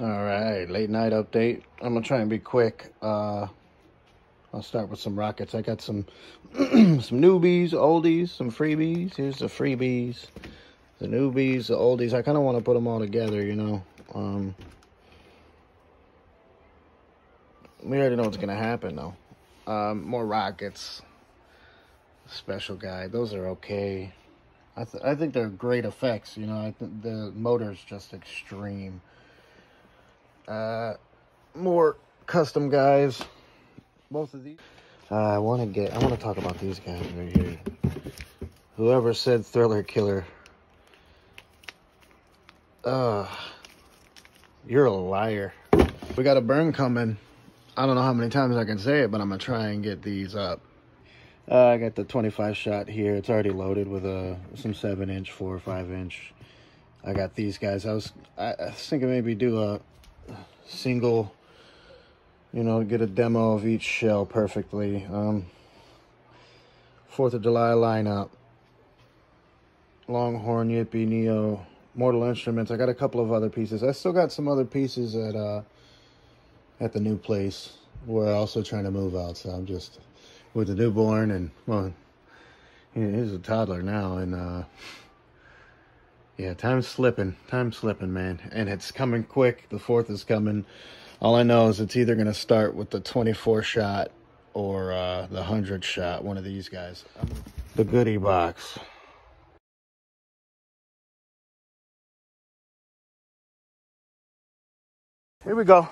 All right, late night update. I'm gonna try and be quick. I'll start with some rockets. I got some some newbies, oldies, some freebies. Here's the freebies, the newbies, the oldies. I kind of want to put them all together, you know. We already know what's gonna happen though. More rockets. Special guide. Those are okay. I think they're great effects. You know, I think the motor's just extreme. More custom guys. Both of these. I want to talk about these guys right here. Whoever said Thriller Killer, you're a liar. We got a burn coming. I don't know how many times I can say it, but I'm gonna try and get these up. I got the 25 shot here. It's already loaded with some 7-inch, 4 or 5-inch. I got these guys. I was thinking maybe do a single, you know, get a demo of each shell perfectly. 4th of July lineup. Longhorn, Yippee, Neo, Mortal Instruments. I got a couple of other pieces. I still got some other pieces at the new place. We're also trying to move out, so I'm just with the newborn, and well, he's a toddler now, and yeah, time's slipping, man, and it's coming quick. The 4th is coming. All I know is it's either going to start with the 24 shot or the 100 shot, one of these guys. The goodie box. Here we go.